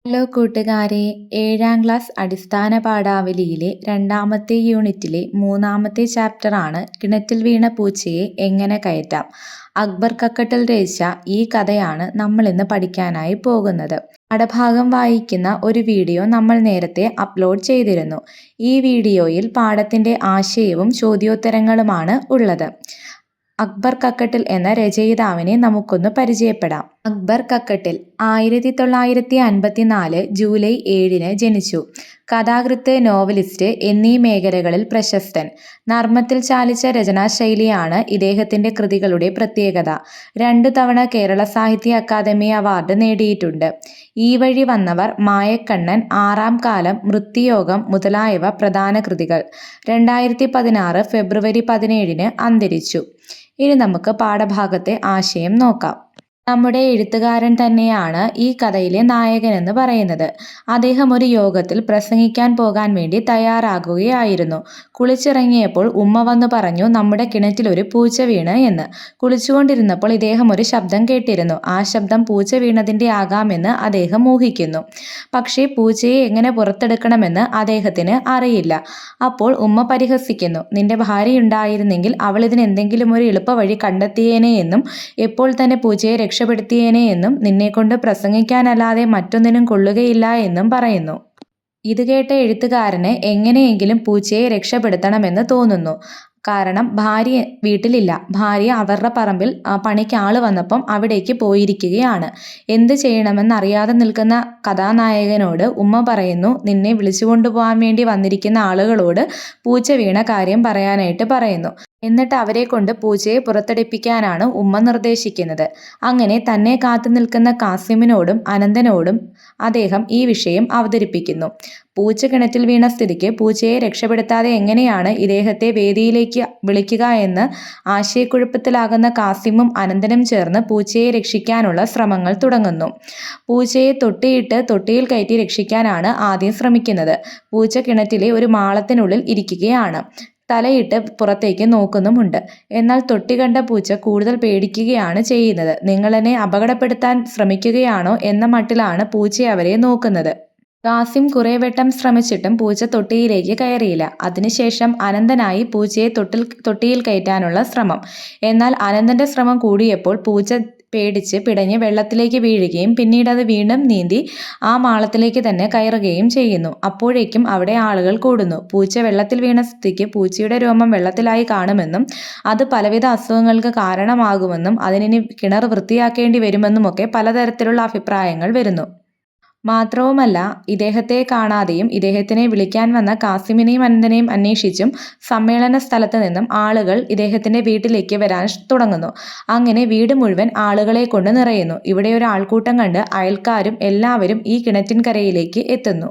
Hello കൂട്ടുകാരെ, 7ാം class അടിസ്ഥാന പാഠാവലിയിലെ 2ാമത്തെ യൂണിറ്റിലെ 3ാമത്തെ ചാപ്റ്ററാണ് കിണറ്റിൽ വീണ പൂച്ചയെ എങ്ങനെ കയറ്റാം. അക്ബർ കക്കട്ടിൽ രചിച്ച ഈ കഥയാണ് നമ്മൾ ഇന്ന് പഠിക്കാനായി പോകുന്നത്. പാഠഭാഗം വായിക്കുന്ന ഒരു വീഡിയോ നമ്മൾ നേരത്തെ അപ്ലോഡ് ചെയ്തിരുന്നു. ഈ വീഡിയോയിൽ പാഠത്തിന്റെ ആശയവും ചോദ്യോത്തരങ്ങളുമാണ് ഉള്ളത്. അക്ബർ കക്കട്ടിൽ എന്ന രചയിതാവിനെ നമുക്കൊന്ന് പരിചയപ്പെടാം. അക്ബർ കക്കട്ടിൽ 1954 ജൂലൈ 7 ജനിച്ചു. കഥാകൃത്ത്, നോവലിസ്റ്റ് എന്നീ മേഖലകളിൽ പ്രശസ്തൻ. നർമ്മത്തിൽ ചാലിച്ച രചനാശൈലിയാണ് ഇദ്ദേഹത്തിന്റെ കൃതികളുടെ പ്രത്യേകത. 2 തവണ കേരള സാഹിത്യ അക്കാദമി അവാർഡ് നേടിയിട്ടുണ്ട്. ഈ വഴി വന്നവർ, മായക്കണ്ണൻ, 6ാം കാലം, മൃത്യുയോഗം മുതലായവ പ്രധാന കൃതികൾ. 2016 ഫെബ്രുവരി 17 അന്തരിച്ചു. ഇനി നമുക്ക് പാഠഭാഗത്തെ ആശയം നോക്കാം. നമ്മുടെ എഴുത്തുകാരൻ തന്നെയാണ് ഈ കഥയിലെ നായകനെന്ന് പറയുന്നത്. അദ്ദേഹം ഒരു യോഗത്തിൽ പ്രസംഗിക്കാൻ പോകാൻ വേണ്ടി തയ്യാറാകുകയായിരുന്നു. കുളിച്ചിറങ്ങിയപ്പോൾ ഉമ്മ വന്നു പറഞ്ഞു, നമ്മുടെ കിണറ്റിലൊരു പൂച്ച വീണ് എന്ന്. കുളിച്ചുകൊണ്ടിരുന്നപ്പോൾ ഇദ്ദേഹം ഒരു ശബ്ദം കേട്ടിരുന്നു. ആ ശബ്ദം പൂച്ച വീണതിൻ്റെ ആകാമെന്ന് അദ്ദേഹം ഊഹിക്കുന്നു. പക്ഷേ പൂച്ചയെ എങ്ങനെ പുറത്തെടുക്കണമെന്ന് അദ്ദേഹത്തിന് അറിയില്ല. അപ്പോൾ ഉമ്മ പരിഹസിക്കുന്നു, നിന്റെ ഭാര്യയുണ്ടായിരുന്നെങ്കിൽ അവൾ ഇതിന് എന്തെങ്കിലും ഒരു എളുപ്പവഴി കണ്ടെത്തിയേനെ എന്നും എപ്പോൾ തന്നെ പൂച്ചയെ രക്ഷപ്പെടുത്തിയേനെ എന്നും നിന്നെക്കൊണ്ട് പ്രസംഗിക്കാനല്ലാതെ മറ്റൊന്നിനും കൊള്ളുകയില്ല എന്നും പറയുന്നു. ഇത് കേട്ട എഴുത്തുകാരന് എങ്ങനെയെങ്കിലും പൂച്ചയെ രക്ഷപ്പെടുത്തണമെന്ന് തോന്നുന്നു. കാരണം ഭാര്യ വീട്ടിലില്ല. ഭാര്യ അവരുടെ പറമ്പിൽ പണിക്ക് ആള് വന്നപ്പം അവിടേക്ക് പോയിരിക്കുകയാണ്. എന്ത് ചെയ്യണമെന്നറിയാതെ നിൽക്കുന്ന കഥാനായകനോട് ഉമ്മ പറയുന്നു, നിന്നെ വിളിച്ചുകൊണ്ടുപോകാൻ വേണ്ടി വന്നിരിക്കുന്ന ആളുകളോട് പൂച്ച വീണ കാര്യം പറയാനായിട്ട് പറയുന്നു. എന്നിട്ട് അവരെ കൊണ്ട് പൂച്ചയെ പുറത്തെടുപ്പിക്കാനാണ് ഉമ്മ നിർദ്ദേശിക്കുന്നത്. അങ്ങനെ തന്നെ കാത്തു നിൽക്കുന്ന കാസിമിനോടും അനന്തനോടും അദ്ദേഹം ഈ വിഷയം അവതരിപ്പിക്കുന്നു. പൂച്ച കിണറ്റിൽ വീണ സ്ഥിതിക്ക് പൂച്ചയെ രക്ഷപ്പെടുത്താതെ എങ്ങനെയാണ് ഇദ്ദേഹത്തെ വേദിയിലേക്ക് വിളിക്കുക എന്ന് ആശയക്കുഴപ്പത്തിലാകുന്ന കാസിമും അനന്തനും ചേർന്ന് പൂച്ചയെ രക്ഷിക്കാനുള്ള ശ്രമങ്ങൾ തുടങ്ങുന്നു. പൂച്ചയെ തൊട്ടിയിൽ കയറ്റി രക്ഷിക്കാനാണ് ആദ്യം ശ്രമിക്കുന്നത്. പൂച്ച കിണറ്റിലെ ഒരു മാളത്തിനുള്ളിൽ ഇരിക്കുകയാണ്. തലയിട്ട് പുറത്തേക്ക് നോക്കുന്നുമുണ്ട്. എന്നാൽ തൊട്ടി കണ്ട പൂച്ച കൂടുതൽ പേടിക്കുകയാണ് ചെയ്യുന്നത്. നിങ്ങളെന്നെ അപകടപ്പെടുത്താൻ ശ്രമിക്കുകയാണോ എന്ന മട്ടിലാണ് പൂച്ച അവരെ നോക്കുന്നത്. കാസിം കുറെ വട്ടം ശ്രമിച്ചിട്ടും പൂച്ച തൊട്ടിയിലേക്ക് കയറിയില്ല. അതിനുശേഷം അനന്തനായി പൂച്ചയെ തൊട്ടിയിൽ കയറ്റാനുള്ള ശ്രമം. എന്നാൽ അനന്തന്റെ ശ്രമം കൂടിയപ്പോൾ പൂച്ച പേടിച്ച് പിടഞ്ഞ് വെള്ളത്തിലേക്ക് വീഴുകയും പിന്നീട് അത് വീണ്ടും നീന്തി ആ മാളത്തിലേക്ക് തന്നെ കയറുകയും ചെയ്യുന്നു. അപ്പോഴേക്കും അവിടെ ആളുകൾ കൂടുന്നു. പൂച്ച വെള്ളത്തിൽ വീണ സ്ഥിതിക്ക് പൂച്ചയുടെ രോമം വെള്ളത്തിലായി കാണുമെന്നും അത് പലവിധ അസുഖങ്ങൾക്ക് കാരണമാകുമെന്നും അതിനി കിണർ വൃത്തിയാക്കേണ്ടി വരുമെന്നുമൊക്കെ പലതരത്തിലുള്ള അഭിപ്രായങ്ങൾ വരുന്നു. മാത്രവുമല്ല, ഇദ്ദേഹത്തെ കാണാതെയും ഇദ്ദേഹത്തിനെ വിളിക്കാൻ വന്ന കാസിമിനെയും അനന്തനെയും അന്വേഷിച്ചും സമ്മേളന സ്ഥലത്ത് നിന്നും ആളുകൾ ഇദ്ദേഹത്തിന്റെ വീട്ടിലേക്ക് വരാൻ തുടങ്ങുന്നു. അങ്ങനെ വീട് മുഴുവൻ ആളുകളെ കൊണ്ട് നിറയുന്നു. ഇവിടെ ഒരു ആൾക്കൂട്ടം കണ്ട് അയൽക്കാരും എല്ലാവരും ഈ കിണറ്റിൻകരയിലേക്ക് എത്തുന്നു.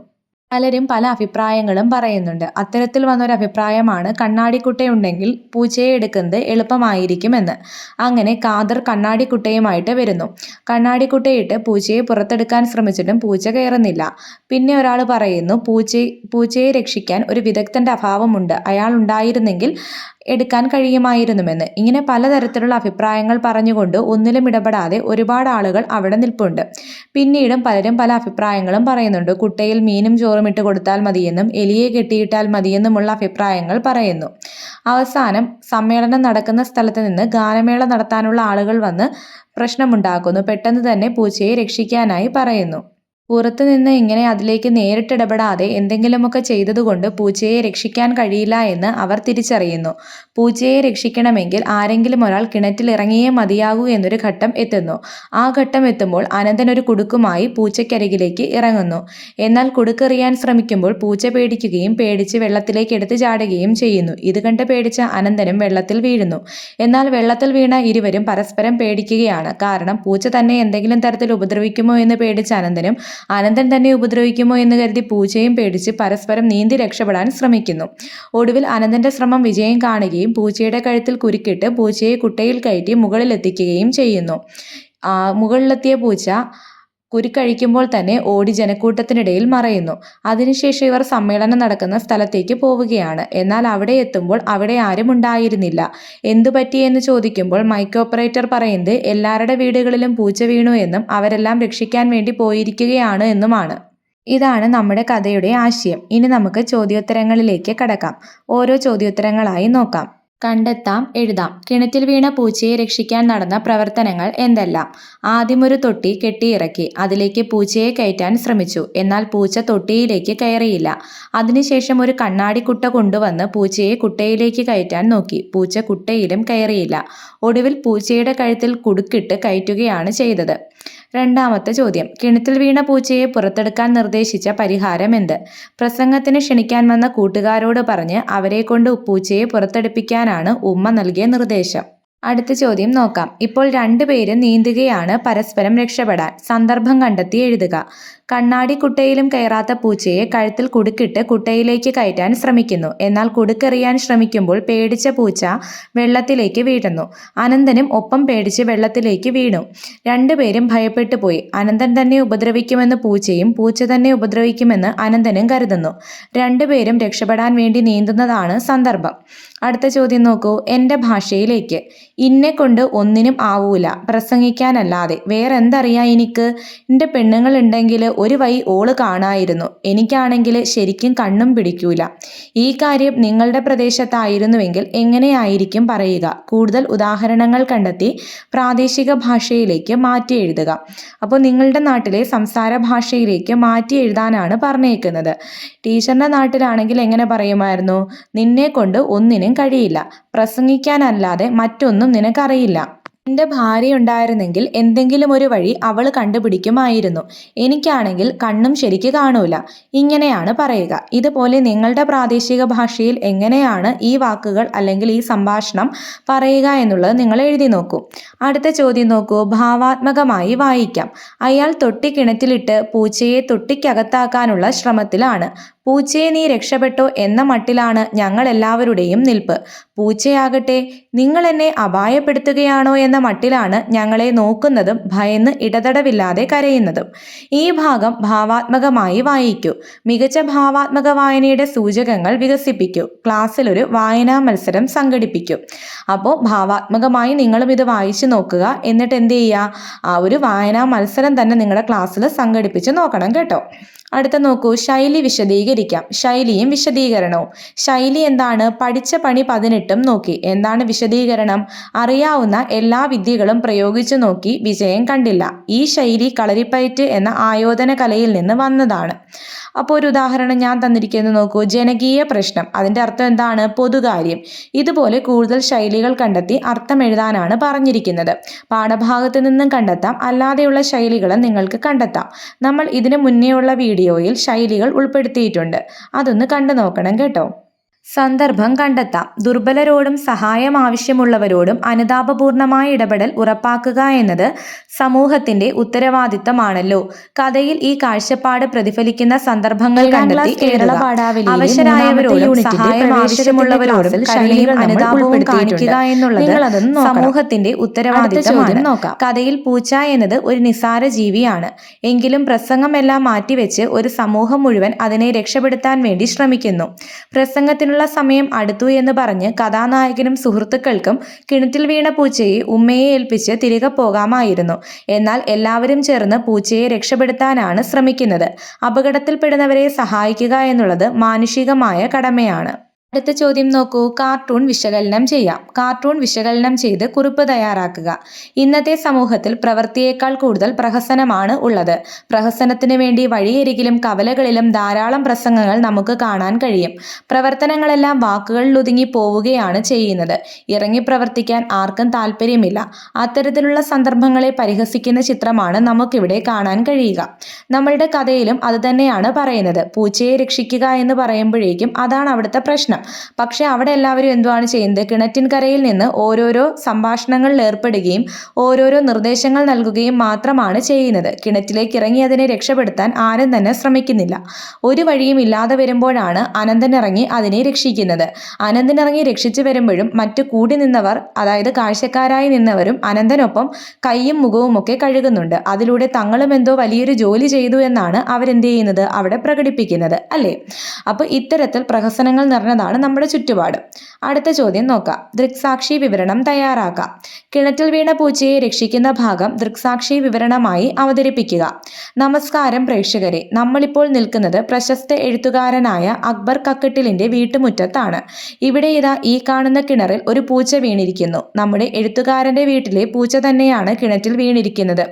പലരും പല അഭിപ്രായങ്ങളും പറയുന്നുണ്ട്. അത്തരത്തിൽ വന്നൊരു അഭിപ്രായമാണ്, കണ്ണാടിക്കുട്ടയുണ്ടെങ്കിൽ പൂച്ചയെ എടുക്കുന്നത് എളുപ്പമായിരിക്കുമെന്ന്. അങ്ങനെ ഖാദർ കണ്ണാടിക്കുട്ടയുമായിട്ട് വരുന്നു. കണ്ണാടിക്കുട്ടയിട്ട് പൂച്ചയെ പുറത്തെടുക്കാൻ ശ്രമിച്ചിട്ടും പൂച്ച കയറുന്നില്ല. പിന്നെ ഒരാൾ പറയുന്നു, പൂച്ചയെ രക്ഷിക്കാൻ ഒരു വിദഗ്ധന്റെ അഭാവമുണ്ട്, അയാൾ ഉണ്ടായിരുന്നെങ്കിൽ എടുക്കാൻ കഴിയുമായിരുന്നുവെന്ന്. ഇങ്ങനെ പലതരത്തിലുള്ള അഭിപ്രായങ്ങൾ പറഞ്ഞുകൊണ്ട് ഒന്നിലും ഇടപെടാതെ ഒരുപാട് ആളുകൾ അവിടെ നിൽപ്പുണ്ട്. പിന്നീടും പലരും പല അഭിപ്രായങ്ങളും പറയുന്നുണ്ട്. കുട്ടയിൽ മീനും ചോറും ഇട്ട് കൊടുത്താൽ മതിയെന്നും എലിയെ കെട്ടിയിട്ടാൽ മതിയെന്നുമുള്ള അഭിപ്രായങ്ങൾ പറയുന്നു. അവസാനം സമ്മേളനം നടക്കുന്ന സ്ഥലത്ത് നിന്ന് ഗാനമേള നടത്താനുള്ള ആളുകൾ വന്ന് പ്രശ്നമുണ്ടാക്കുന്നു. പെട്ടെന്ന് തന്നെ പൂച്ചയെ രക്ഷിക്കാനായി പറയുന്നു. പുറത്തുനിന്ന് ഇങ്ങനെ അതിലേക്ക് നേരിട്ടിടപെടാതെ എന്തെങ്കിലുമൊക്കെ ചെയ്തതുകൊണ്ട് പൂച്ചയെ രക്ഷിക്കാൻ കഴിയില്ല എന്ന് അവർ തിരിച്ചറിയുന്നു. പൂച്ചയെ രക്ഷിക്കണമെങ്കിൽ ആരെങ്കിലും ഒരാൾ കിണറ്റിൽ ഇറങ്ങിയേ മതിയാകൂ എന്നൊരു ഘട്ടം എത്തുന്നു. ആ ഘട്ടം എത്തുമ്പോൾ അനന്തൻ ഒരു കുടുക്കുമായി പൂച്ചയ്ക്കരികിലേക്ക് ഇറങ്ങുന്നു. എന്നാൽ കുടുക്കെറിയാൻ ശ്രമിക്കുമ്പോൾ പൂച്ച പേടിക്കുകയും പേടിച്ച് വെള്ളത്തിലേക്ക് എടുത്തു ചാടുകയും ചെയ്യുന്നു. ഇത് കണ്ട് പേടിച്ച അനന്തനും വെള്ളത്തിൽ വീഴുന്നു. എന്നാൽ വെള്ളത്തിൽ വീണ ഇരുവരും പരസ്പരം പേടിക്കുകയാണ്. കാരണം പൂച്ച തന്നെ എന്തെങ്കിലും തരത്തിൽ ഉപദ്രവിക്കുമോ എന്ന് പേടിച്ച അനന്തൻ തന്നെ ഉപദ്രവിക്കുമോ എന്ന് കരുതി പൂച്ചയും പേടിച്ച് പരസ്പരം നീന്തി രക്ഷപ്പെടാൻ ശ്രമിക്കുന്നു. ഒടുവിൽ അനന്തന്റെ ശ്രമം വിജയം കാണുകയും പൂച്ചയുടെ കഴുത്തിൽ കുരുക്കിട്ട് പൂച്ചയെ കുട്ടയിൽ കയറ്റി മുകളിലെത്തിക്കുകയും ചെയ്യുന്നു. മുകളിലെത്തിയ പൂച്ച കുരുക്കഴിക്കുമ്പോൾ തന്നെ ഓടി ജനക്കൂട്ടത്തിനിടയിൽ മറയുന്നു. അതിനുശേഷം ഇവർ സമ്മേളനം നടക്കുന്ന സ്ഥലത്തേക്ക് പോവുകയാണ്. എന്നാൽ അവിടെ എത്തുമ്പോൾ അവിടെ ആരും ഉണ്ടായിരുന്നില്ല. എന്തു പറ്റിയെന്ന് ചോദിക്കുമ്പോൾ മൈക്ക് ഓപ്പറേറ്റർ പറയുന്നത് എല്ലാവരുടെ വീടുകളിലും പൂച്ച വീണു എന്നും അവരെല്ലാം രക്ഷിക്കാൻ വേണ്ടി പോയിരിക്കുകയാണ് എന്നുമാണ്. ഇതാണ് നമ്മുടെ കഥയുടെ ആശയം. ഇനി നമുക്ക് ചോദ്യോത്തരങ്ങളിലേക്ക് കടക്കാം. ഓരോ ചോദ്യോത്തരങ്ങളായി നോക്കാം. കണ്ടെത്താം, എഴുതാം. കിണറ്റിൽ വീണ പൂച്ചയെ രക്ഷിക്കാൻ നടന്ന പ്രവർത്തനങ്ങൾ എന്തെല്ലാം? ആദ്യമൊരു തൊട്ടി കെട്ടിയിറക്കി. അതിലേക്ക് പൂച്ചയെ കയറ്റാൻ ശ്രമിച്ചു. എന്നാൽ പൂച്ച തൊട്ടിയിലേക്ക് കയറിയില്ല. അതിനുശേഷം ഒരു കണ്ണാടിക്കുട്ട കൊണ്ടുവന്ന് പൂച്ചയെ കുട്ടയിലേക്ക് കയറ്റാൻ നോക്കി. പൂച്ച കുട്ടയിലും കയറിയില്ല. ഒടുവിൽ പൂച്ചയുടെ കഴുത്തിൽ കുടുക്കിട്ട് കയറ്റുകയാണ് ചെയ്തത്. രണ്ടാമത്തെ ചോദ്യം. കിണറ്റിൽ വീണ പൂച്ചയെ പുറത്തെടുക്കാൻ നിർദ്ദേശിച്ച പരിഹാരം എന്ത്? പ്രസംഗത്തിന് ക്ഷണിക്കാൻ വന്ന കൂട്ടുകാരോട് പറഞ്ഞ് അവരെക്കൊണ്ട് പൂച്ചയെ പുറത്തെടുപ്പിക്കാനാണ് ഉമ്മ നൽകിയ നിർദ്ദേശം. അടുത്ത ചോദ്യം നോക്കാം. ഇപ്പോൾ രണ്ടുപേരും നീന്തുകയാണ് പരസ്പരം രക്ഷപ്പെടാൻ. സന്ദർഭം കണ്ടെത്തി എഴുതുക. കണ്ണാടി കുട്ടയിലും കയറാത്ത പൂച്ചയെ കഴുത്തിൽ കുടുക്കിട്ട് കുട്ടയിലേക്ക് കയറ്റാൻ ശ്രമിക്കുന്നു. എന്നാൽ കുടുക്കെറിയാൻ ശ്രമിക്കുമ്പോൾ പേടിച്ച പൂച്ച വെള്ളത്തിലേക്ക് വീഴുന്നു. അനന്തനും ഒപ്പം പേടിച്ച് വെള്ളത്തിലേക്ക് വീണു. രണ്ടുപേരും ഭയപ്പെട്ടു പോയി. അനന്തൻ തന്നെ ഉപദ്രവിക്കുമെന്ന് പൂച്ചയും പൂച്ച തന്നെ ഉപദ്രവിക്കുമെന്ന് അനന്തനും കരുതുന്നു. രണ്ടുപേരും രക്ഷപ്പെടാൻ വേണ്ടി നീന്തുന്നതാണ് സന്ദർഭം. അടുത്ത ചോദ്യം നോക്കൂ. എൻ്റെ ഭാഷയിലേക്ക്. ഇന്നെ കൊണ്ട് ഒന്നിനും ആവൂല പ്രസംഗിക്കാനല്ലാതെ വേറെന്തറിയാ എനിക്ക്. എൻ്റെ പെണ്ണുങ്ങളുണ്ടെങ്കിൽ ഒരു വഴി ഓള് കാണായിരുന്നു. എനിക്കാണെങ്കിൽ ശരിക്കും കണ്ണും പിടിക്കൂല. ഈ കാര്യം നിങ്ങളുടെ പ്രദേശത്തായിരുന്നുവെങ്കിൽ എങ്ങനെയായിരിക്കും പറയുക? കൂടുതൽ ഉദാഹരണങ്ങൾ കണ്ടെത്തി പ്രാദേശിക ഭാഷയിലേക്ക് മാറ്റി എഴുതുക. അപ്പോൾ നിങ്ങളുടെ നാട്ടിലെ സംസാര ഭാഷയിലേക്ക് മാറ്റി എഴുതാനാണ് പറഞ്ഞേക്കുന്നത്. ടീച്ചറിൻ്റെ നാട്ടിലാണെങ്കിൽ എങ്ങനെ പറയുമായിരുന്നു? നിന്നെ കൊണ്ട് ഒന്നിനും കഴിയില്ല, പ്രസംഗിക്കാനല്ലാതെ മറ്റൊന്നും നിനക്കറിയില്ല. എൻ്റെ ഭാര്യ ഉണ്ടായിരുന്നെങ്കിൽ എന്തെങ്കിലും ഒരു വഴി അവൾ കണ്ടുപിടിക്കുമായിരുന്നു. എനിക്കാണെങ്കിൽ കണ്ണും ശരിക്ക് കാണൂല. ഇങ്ങനെയാണ് പറയുക. ഇതുപോലെ നിങ്ങളുടെ പ്രാദേശിക ഭാഷയിൽ എങ്ങനെയാണ് ഈ വാക്കുകൾ അല്ലെങ്കിൽ ഈ സംഭാഷണം പറയുക എന്നുള്ളത് നിങ്ങൾ എഴുതി നോക്കൂ. അടുത്ത ചോദ്യം നോക്കൂ. ഭാവാത്മകമായി വായിക്കാം. അയാൾ തൊട്ടി കിണറ്റിലിട്ട് പൂച്ചയെ തൊട്ടിക്കകത്താക്കാനുള്ള ശ്രമത്തിലാണ്. പൂച്ചയെ നീ രക്ഷപ്പെട്ടോ എന്ന മട്ടിലാണ് ഞങ്ങളെല്ലാവരുടെയും നിൽപ്പ്. പൂച്ചയാകട്ടെ നിങ്ങൾ എന്നെ അപായപ്പെടുത്തുകയാണോ എന്ന മട്ടിലാണ് ഞങ്ങളെ നോക്കുന്നതും ഭയന്ന് ഇടതടവില്ലാതെ കരയുന്നതും. ഈ ഭാഗം ഭാവാത്മകമായി വായിക്കൂ. മികച്ച ഭാവാത്മക വായനയുടെ സൂചകങ്ങൾ വികസിപ്പിക്കൂ. ക്ലാസ്സിലൊരു വായനാ മത്സരം സംഘടിപ്പിക്കൂ. അപ്പോൾ ഭാവാത്മകമായി നിങ്ങളും ഇത് വായിച്ചു നോക്കുക. എന്നിട്ട് എന്ത് ചെയ്യുക? ആ ഒരു വായനാ മത്സരം തന്നെ നിങ്ങളുടെ ക്ലാസ്സിൽ സംഘടിപ്പിച്ച് നോക്കണം കേട്ടോ. അടുത്ത നോക്കൂ. ശൈലി വിശദീകരിക്കാം. ശൈലിയും വിശദീകരണവും. ശൈലി എന്താണ്? പഠിച്ച പണി 18 നോക്കി. എന്താണ് വിശദീകരണം? അറിയാവുന്ന എല്ലാ വിദ്യകളും പ്രയോഗിച്ചു നോക്കി വിജയം കണ്ടില്ല. ഈ ശൈലി കളരിപ്പയറ്റ് എന്ന ആയോധന കലയിൽ നിന്ന് വന്നതാണ്. അപ്പോൾ ഒരു ഉദാഹരണം ഞാൻ തന്നിരിക്കുന്നത് നോക്കൂ. ജനകീയ പ്രശ്നം. അതിൻ്റെ അർത്ഥം എന്താണ്? പൊതുകാര്യം. ഇതുപോലെ കൂടുതൽ ശൈലികൾ കണ്ടെത്തി അർത്ഥം എഴുതാനാണ് പറഞ്ഞിരിക്കുന്നത്. പാഠഭാഗത്ത് നിന്നും കണ്ടെത്താം, അല്ലാതെയുള്ള ശൈലികൾ നിങ്ങൾക്ക് കണ്ടെത്താം. നമ്മൾ ഇതിനു മുന്നേയുള്ള വീഡിയോയിൽ ശൈലികൾ ഉൾപ്പെടുത്തിയിട്ടുണ്ട്. അതൊന്ന് കണ്ടു നോക്കണം കേട്ടോ. സന്ദർഭം കണ്ടെത്താം. ദുർബലരോടും സഹായം ആവശ്യമുള്ളവരോടും അനുതാപപൂർണമായ ഇടപെടൽ ഉറപ്പാക്കുക എന്നത് സമൂഹത്തിന്റെ ഉത്തരവാദിത്തമാണല്ലോ. കഥയിൽ ഈ കാഴ്ചപ്പാട് പ്രതിഫലിക്കുന്ന സന്ദർഭങ്ങൾ കണ്ടെത്തി എഴുതുക. അവശരായവരോടും സഹായം ആവശ്യമുള്ളവരോടും കരുണയും അനുതാപവും കാണിക്കുക എന്നുള്ളത് സമൂഹത്തിന്റെ ഉത്തരവാദിത്തമാണ്. കഥയിൽ പൂച്ച എന്നത് ഒരു നിസ്സാര ജീവിയാണ്. എങ്കിലും പ്രസംഗമെല്ലാം മാറ്റിവെച്ച് ഒരു സമൂഹം മുഴുവൻ അതിനെ രക്ഷപ്പെടുത്താൻ വേണ്ടി ശ്രമിക്കുന്നു. പ്രസംഗത്തിന് സമയം അടുത്തു എന്ന് പറഞ്ഞ് കഥാനായകനും സുഹൃത്തുക്കൾക്കും കിണറ്റിൽ വീണ പൂച്ചയെ ഉമ്മയെ ഏൽപ്പിച്ച് തിരികെ പോകാമായിരുന്നു. എന്നാൽ എല്ലാവരും ചേർന്ന് പൂച്ചയെ രക്ഷപ്പെടുത്താനാണ് ശ്രമിക്കുന്നത്. അപകടത്തിൽപ്പെടുന്നവരെ സഹായിക്കുക എന്നുള്ളത് മാനുഷികമായ കടമയാണ്. അടുത്ത ചോദ്യം നോക്കൂ. കാർട്ടൂൺ വിശകലനം ചെയ്യാം. കാർട്ടൂൺ വിശകലനം ചെയ്ത് കുറിപ്പ് തയ്യാറാക്കുക. ഇന്നത്തെ സമൂഹത്തിൽ പ്രവൃത്തിയേക്കാൾ കൂടുതൽ പ്രഹസനമാണ് ഉള്ളത്. പ്രഹസനത്തിന് വേണ്ടി വഴിയരികിലും കവലകളിലും ധാരാളം പ്രസംഗങ്ങൾ നമുക്ക് കാണാൻ കഴിയും. പ്രവർത്തനങ്ങളെല്ലാം വാക്കുകളിൽ ഒതുങ്ങി പോവുകയാണ് ചെയ്യുന്നത്. ഇറങ്ങി പ്രവർത്തിക്കാൻ ആർക്കും താല്പര്യമില്ല. അത്തരത്തിലുള്ള സന്ദർഭങ്ങളെ പരിഹസിക്കുന്ന ചിത്രമാണ് നമുക്കിവിടെ കാണാൻ കഴിയുക. നമ്മളുടെ കഥയിലും അത് തന്നെയാണ് പറയുന്നത്. പൂച്ചയെ രക്ഷിക്കുക എന്ന് പറയുമ്പോഴേക്കും അതാണ് അവിടുത്തെ പ്രശ്നം. പക്ഷെ അവിടെ എല്ലാവരും എന്തുവാണ് ചെയ്യുന്നത്? കിണറ്റിൻകരയിൽ നിന്ന് ഓരോരോ സംഭാഷണങ്ങളിൽ ഏർപ്പെടുകയും ഓരോരോ നിർദ്ദേശങ്ങൾ നൽകുകയും മാത്രമാണ് ചെയ്യുന്നത്. കിണറ്റിലേക്ക് ഇറങ്ങി അതിനെ രക്ഷപ്പെടുത്താൻ ആരും തന്നെ ശ്രമിക്കുന്നില്ല. ഒരു വഴിയും ഇല്ലാതെ വരുമ്പോഴാണ് അനന്തൻ ഇറങ്ങി അതിനെ രക്ഷിക്കുന്നത്. അനന്തൻ ഇറങ്ങി രക്ഷിച്ചു വരുമ്പോഴും മറ്റു കൂടി നിന്നവർ, അതായത് കാഴ്ചക്കാരായി നിന്നവരും അനന്തനൊപ്പം കൈയും മുഖവും ഒക്കെ കഴുകുന്നുണ്ട്. അതിലൂടെ തങ്ങളും എന്തോ വലിയൊരു ജോലി ചെയ്തു എന്നാണ് അവരെന്ത് ചെയ്യുന്നത്? അവിടെ പ്രകടിപ്പിക്കുന്നത്, അല്ലേ? അപ്പോൾ ഇത്തരത്തിൽ പ്രഹസനങ്ങൾ നിറഞ്ഞതാണ് നമ്മുടെ ചുറ്റുപാട്. അടുത്ത ചോദ്യം നോക്കാം. ദൃക്സാക്ഷി വിവരണം തയ്യാറാക്കാം. കിണറ്റിൽ വീണ പൂച്ചയെ രക്ഷിക്കുന്ന ഭാഗം ദൃക്സാക്ഷി വിവരണമായി അവതരിപ്പിക്കുക. നമസ്കാരം പ്രേക്ഷകരെ, നമ്മളിപ്പോൾ നിൽക്കുന്നത് പ്രശസ്ത എഴുത്തുകാരനായ അക്ബർ കക്കട്ടിലിന്റെ വീട്ടുമുറ്റത്താണ്. ഇവിടെ ഇതാ ഈ കാണുന്ന കിണറിൽ ഒരു പൂച്ച വീണിരിക്കുന്നു. നമ്മുടെ എഴുത്തുകാരന്റെ വീട്ടിലെ പൂച്ച തന്നെയാണ് കിണറ്റിൽ വീണിരിക്കുന്നത്.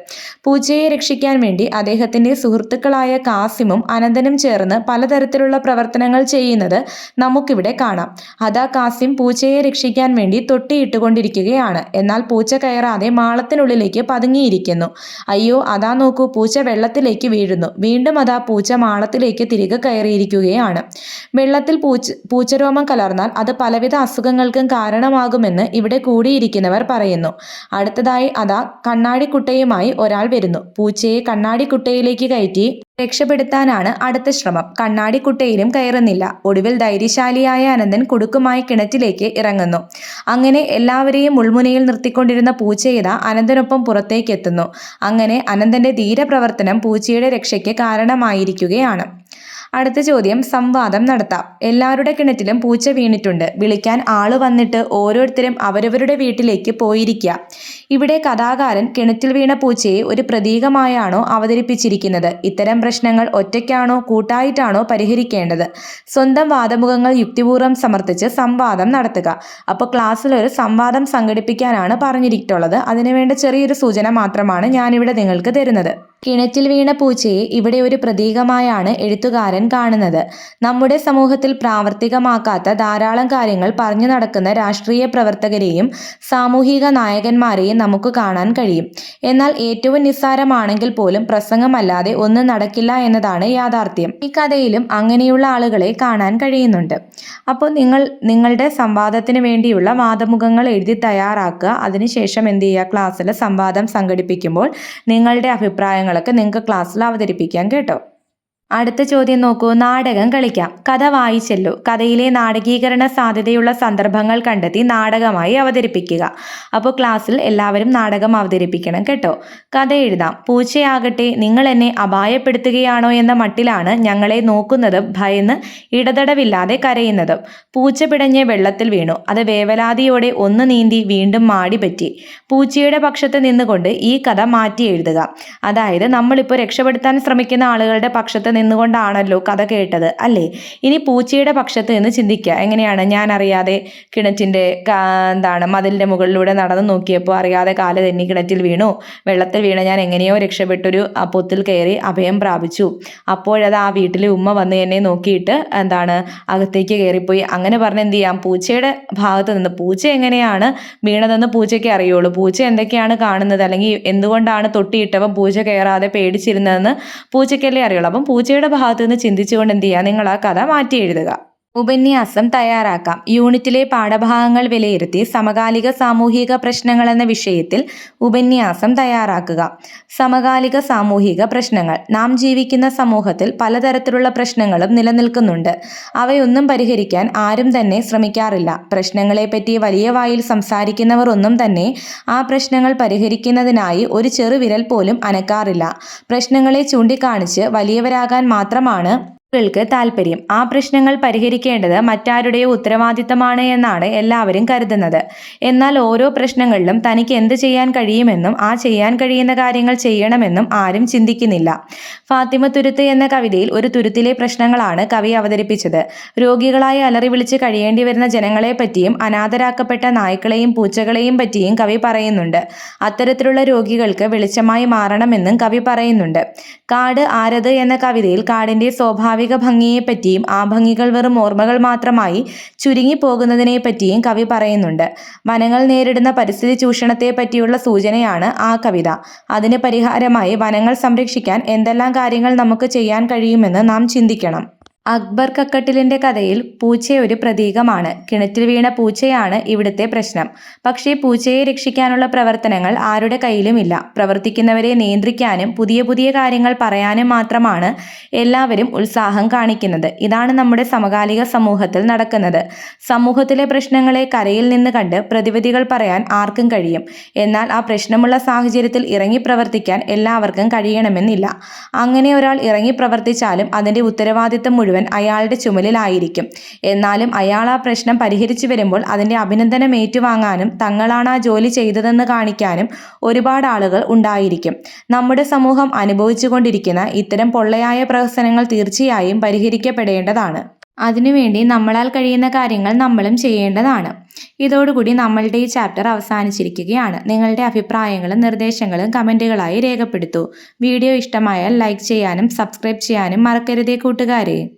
പൂച്ചയെ രക്ഷിക്കാൻ വേണ്ടി അദ്ദേഹത്തിന്റെ സുഹൃത്തുക്കളായ കാസിമും അനന്തനും ചേർന്ന് പലതരത്തിലുള്ള പ്രവർത്തനങ്ങൾ ചെയ്യുന്നത് നമുക്കിവിടെ കാണാം. അതാ കാസിം പൂച്ചയെ രക്ഷിക്കാൻ വേണ്ടി തൊട്ടിയിട്ടുകൊണ്ടിരിക്കുകയാണ്. എന്നാൽ പൂച്ച കയറാതെ മാളത്തിനുള്ളിലേക്ക് പതുങ്ങിയിരിക്കുന്നു. അയ്യോ, അതാ നോക്കൂ, പൂച്ച വെള്ളത്തിലേക്ക് വീഴുന്നു. വീണ്ടും അതാ പൂച്ച മാളത്തിലേക്ക് തിരികെ കയറിയിരിക്കുകയാണ്. വെള്ളത്തിൽ പൂച്ചരോമം കലർന്നാൽ അത് പലവിധ അസുഖങ്ങൾക്കും കാരണമാകുമെന്ന് ഇവിടെ കൂടിയിരിക്കുന്നവർ പറയുന്നു. അടുത്തതായി അതാ കണ്ണാടിക്കുട്ടയുമായി ഒരാൾ വരുന്നു. പൂച്ചയെ കണ്ണാടിക്കുട്ടയിലേക്ക് കയറ്റി രക്ഷപ്പെടുത്താനാണ് അടുത്ത ശ്രമം. കണ്ണാടിക്കുട്ടയിലും കയറുന്നില്ല. ഒടുവിൽ ധൈര്യശാലിയായ അനന്തൻ കുടുക്കുമായി കിണറ്റിലേക്ക് ഇറങ്ങുന്നു. അങ്ങനെ എല്ലാവരെയും മുൾമുനയിൽ നിർത്തിക്കൊണ്ടിരുന്ന പൂച്ചയിത അനന്തനൊപ്പം പുറത്തേക്ക് എത്തുന്നു. അങ്ങനെ അനന്തന്റെ ധീരപ്രവർത്തനം പൂച്ചയുടെ രക്ഷയ്ക്ക് കാരണമായിരിക്കുകയാണ്. അടുത്ത ചോദ്യം, സംവാദം നടത്താം. എല്ലാവരുടെ കിണറ്റിലും പൂച്ച വീണിട്ടുണ്ട്. വിളിക്കാൻ ആള് വന്നിട്ട് ഓരോരുത്തരും അവരവരുടെ വീട്ടിലേക്ക് പോയിരിക്കുക. ഇവിടെ കഥാകാരൻ കിണറ്റിൽ വീണ പൂച്ചയെ ഒരു പ്രതീകമായാണോ അവതരിപ്പിച്ചിരിക്കുന്നത്? ഇത്തരം പ്രശ്നങ്ങൾ ഒറ്റയ്ക്കാണോ കൂട്ടായിട്ടാണോ പരിഹരിക്കേണ്ടത്? സ്വന്തം വാദമുഖങ്ങൾ യുക്തിപൂർവ്വം സമർത്ഥിച്ച് സംവാദം നടത്തുക. അപ്പോൾ ക്ലാസ്സിൽ ഒരു സംവാദം സംഘടിപ്പിക്കാനാണ് പറഞ്ഞിട്ടുള്ളത്. അതിനുവേണ്ട ചെറിയൊരു സൂചന മാത്രമാണ് ഞാനിവിടെ നിങ്ങൾക്ക് തരുന്നത്. കിണറ്റിൽ വീണ പൂച്ചയെ ഇവിടെ ഒരു പ്രതീകമായാണ് എഴുത്തുകാരൻ കാണുന്നത്. നമ്മുടെ സമൂഹത്തിൽ പ്രാവർത്തികമാക്കാത്ത ധാരാളം കാര്യങ്ങൾ പറഞ്ഞു നടക്കുന്ന രാഷ്ട്രീയ പ്രവർത്തകരെയും സാമൂഹിക നായകന്മാരെയും നമുക്ക് കാണാൻ കഴിയും. എന്നാൽ ഏറ്റവും നിസ്സാരമാണെങ്കിൽ പോലും പ്രസംഗമല്ലാതെ ഒന്നും നടക്കില്ല എന്നതാണ് യാഥാർത്ഥ്യം. ഈ കഥയിലും അങ്ങനെയുള്ള ആളുകളെ കാണാൻ കഴിയുന്നുണ്ട്. അപ്പോൾ നിങ്ങളുടെ സംവാദത്തിന് വേണ്ടിയുള്ള വാദമുഖങ്ങൾ എഴുതി തയ്യാറാക്കുക. അതിനുശേഷം എന്ത് ചെയ്യുക? ക്ലാസ്സിൽ സംവാദം സംഘടിപ്പിക്കുമ്പോൾ നിങ്ങളുടെ അഭിപ്രായങ്ങളൊക്കെ നിങ്ങൾക്ക് ക്ലാസ്സിൽ അവതരിപ്പിക്കാം കേട്ടോ. അടുത്ത ചോദ്യം നോക്കൂ. നാടകം കളിക്കാം. കഥ വായിച്ചല്ലോ. കഥയിലെ നാടകീകരണ സാധ്യതയുള്ള സന്ദർഭങ്ങൾ കണ്ടെത്തി നാടകമായി അവതരിപ്പിക്കുക. അപ്പോൾ ക്ലാസ്സിൽ എല്ലാവരും നാടകം അവതരിപ്പിക്കണം കേട്ടോ. കഥ എഴുതാം. പൂച്ചയാകട്ടെ നിങ്ങൾ എന്നെ അപായപ്പെടുത്തുകയാണോ എന്ന മട്ടിലാണ് ഞങ്ങളെ നോക്കുന്നതും ഭയന്ന് ഇടതടവില്ലാതെ കരയുന്നതും. പൂച്ച പിടഞ്ഞ് വെള്ളത്തിൽ വീണു. അത് വേവലാതിയോടെ ഒന്ന് നീന്തി വീണ്ടും മാടി പറ്റി. പൂച്ചയുടെ പക്ഷത്ത് നിന്നുകൊണ്ട് ഈ കഥ മാറ്റി എഴുതുക. അതായത് നമ്മളിപ്പോൾ രക്ഷപ്പെടുത്താൻ ശ്രമിക്കുന്ന ആളുകളുടെ പക്ഷത്ത് നിന്നുകൊണ്ടാണല്ലോ കഥ കേട്ടത്, അല്ലേ? ഇനി പൂച്ചയുടെ പക്ഷത്ത് നിന്ന് ചിന്തിക്കുക. എങ്ങനെയാണ്? ഞാൻ അറിയാതെ കിണറ്റിൻ്റെ മതിലിൻ്റെ മുകളിലൂടെ നടന്നു നോക്കിയപ്പോൾ അറിയാതെ കാല് തെന്നി കിണറ്റിൽ വീണു. വെള്ളത്തിൽ വീണ ഞാൻ എങ്ങനെയോ രക്ഷപ്പെട്ടൊരു പൊത്തിൽ കയറി അഭയം പ്രാപിച്ചു. അപ്പോഴത് ആ വീട്ടിലെ ഉമ്മ വന്ന് എന്നെ നോക്കിയിട്ട് അകത്തേക്ക് കയറിപ്പോയി. അങ്ങനെ പറഞ്ഞ് എന്ത് ചെയ്യാം? പൂച്ചയുടെ ഭാഗത്ത് നിന്ന് പൂച്ച എങ്ങനെയാണ് വീണതെന്ന് പൂച്ചയ്ക്ക് അറിയുള്ളൂ. പൂച്ച എന്തൊക്കെയാണ് കാണുന്നത്, അല്ലെങ്കിൽ എന്തുകൊണ്ടാണ് തൊട്ടിയിട്ടവൻ പൂച്ച കയറാതെ പേടിച്ചിരുന്നതെന്ന് പൂച്ചയ്ക്കല്ലേ അറിയുള്ളൂ. അപ്പം പൂച്ചയുടെ ഭാഗത്ത് നിന്ന് ചിന്തിച്ചുകൊണ്ട് എന്ത് ചെയ്യുക? നിങ്ങൾ ആ കഥ മാറ്റി എഴുതുക. ഉപന്യാസം തയ്യാറാക്കാം. യൂണിറ്റിലെ പാഠഭാഗങ്ങൾ വിലയിരുത്തി സമകാലിക സാമൂഹിക പ്രശ്നങ്ങൾ എന്ന വിഷയത്തിൽ ഉപന്യാസം തയ്യാറാക്കുക. സമകാലിക സാമൂഹിക പ്രശ്നങ്ങൾ. നാം ജീവിക്കുന്ന സമൂഹത്തിൽ പലതരത്തിലുള്ള പ്രശ്നങ്ങളും നിലനിൽക്കുന്നുണ്ട്. അവയൊന്നും പരിഹരിക്കാൻ ആരും തന്നെ ശ്രമിക്കാറില്ല. പ്രശ്നങ്ങളെപ്പറ്റി വലിയ വായിൽ സംസാരിക്കുന്നവർ ഒന്നും തന്നെ ആ പ്രശ്നങ്ങൾ പരിഹരിക്കുന്നതിനായി ഒരു ചെറുവിരൽ പോലും അനക്കാറില്ല. പ്രശ്നങ്ങളെ ചൂണ്ടിക്കാണിച്ച് വലിയവരാകാൻ മാത്രമാണ് ൾക്ക് താല്പര്യം. ആ പ്രശ്നങ്ങൾ പരിഹരിക്കേണ്ടത് മറ്റാരുടെയോ ഉത്തരവാദിത്തമാണ് എന്നാണ് എല്ലാവരും കരുതുന്നത്. എന്നാൽ ഓരോ പ്രശ്നങ്ങളിലും തനിക്ക് എന്ത് ചെയ്യാൻ കഴിയുമെന്നും ആ ചെയ്യാൻ കഴിയുന്ന കാര്യങ്ങൾ ചെയ്യണമെന്നും ആരും ചിന്തിക്കുന്നില്ല. ഫാത്തിമ തുരുത്ത് എന്ന കവിതയിൽ ഒരു തുരുത്തിലെ പ്രശ്നങ്ങളാണ് കവി അവതരിപ്പിച്ചത്. രോഗികളായി അലറി വിളിച്ച് കഴിയേണ്ടി വരുന്ന ജനങ്ങളെ പറ്റിയും അനാഥരാക്കപ്പെട്ട നായ്ക്കളെയും പൂച്ചകളെയും പറ്റിയും കവി പറയുന്നുണ്ട്. അത്തരത്തിലുള്ള രോഗികൾക്ക് വെളിച്ചമായി മാറണമെന്നും കവി പറയുന്നുണ്ട്. കാട് ആരത് എന്ന കവിതയിൽ കാടിന്റെ സ്വാഭാവിക ഭംഗിയെപ്പറ്റിയും ആ ഭംഗികൾ വെറും ഓർമ്മകൾ മാത്രമായി ചുരുങ്ങിപ്പോകുന്നതിനെ പറ്റിയും കവി പറയുന്നുണ്ട്. വനങ്ങൾ നേരിടുന്ന പരിസ്ഥിതി ചൂഷണത്തെ പറ്റിയുള്ള സൂചനയാണ് ആ കവിത. അതിന് പരിഹാരമായി വനങ്ങൾ സംരക്ഷിക്കാൻ എന്തെല്ലാം കാര്യങ്ങൾ നമുക്ക് ചെയ്യാൻ കഴിയുമെന്ന് നാം ചിന്തിക്കണം. അക്ബർ കക്കട്ടിലിന്റെ കഥയിൽ പൂച്ച ഒരു പ്രതീകമാണ്. കിണറ്റിൽ വീണ പൂച്ചയാണ് ഇവിടുത്തെ പ്രശ്നം. പക്ഷേ പൂച്ചയെ രക്ഷിക്കാനുള്ള പ്രവർത്തനങ്ങൾ ആരുടെ കയ്യിലുമില്ല. പ്രവർത്തിക്കുന്നവരെ നിയന്ത്രിക്കാനും പുതിയ പുതിയ കാര്യങ്ങൾ പറയാനും മാത്രമാണ് എല്ലാവരും ഉത്സാഹം കാണിക്കുന്നത്. ഇതാണ് നമ്മുടെ സമകാലിക സമൂഹത്തിൽ നടക്കുന്നത്. സമൂഹത്തിലെ പ്രശ്നങ്ങളെ കരയിൽ നിന്ന് കണ്ട് പ്രതിവിധികൾ പറയാൻ ആർക്കും കഴിയും. എന്നാൽ ആ പ്രശ്നമുള്ള സാഹചര്യത്തിൽ ഇറങ്ങി പ്രവർത്തിക്കാൻ എല്ലാവർക്കും കഴിയണമെന്നില്ല. അങ്ങനെ ഒരാൾ ഇറങ്ങി പ്രവർത്തിച്ചാലും അതിന്റെ ഉത്തരവാദിത്തം മുഴുവൻ അയാളുടെ ചുമലിലായിരിക്കും. എന്നാലും അയാൾ ആ പ്രശ്നം പരിഹരിച്ചു വരുമ്പോൾ അതിന്റെ അഭിനന്ദനം ഏറ്റുവാങ്ങാനും തങ്ങളാണ് ആ ജോലി ചെയ്തതെന്ന് കാണിക്കാനും ഒരുപാട് ആളുകൾ ഉണ്ടായിരിക്കും. നമ്മുടെ സമൂഹം അനുഭവിച്ചുകൊണ്ടിരിക്കുന്ന ഇത്തരം പൊള്ളയായ പ്രഹസനങ്ങൾ തീർച്ചയായും പരിഹരിക്കപ്പെടേണ്ടതാണ്. അതിനുവേണ്ടി നമ്മളാൽ കഴിയുന്ന കാര്യങ്ങൾ നമ്മളും ചെയ്യേണ്ടതാണ്. ഇതോടുകൂടി നമ്മളുടെ ഈ ചാപ്റ്റർ അവസാനിച്ചിരിക്കുകയാണ്. നിങ്ങളുടെ അഭിപ്രായങ്ങളും നിർദ്ദേശങ്ങളും കമൻറ്റുകളായി രേഖപ്പെടുത്തൂ. വീഡിയോ ഇഷ്ടമായാൽ ലൈക്ക് ചെയ്യാനും സബ്സ്ക്രൈബ് ചെയ്യാനും മറക്കരുതേ കൂട്ടുകാരെ.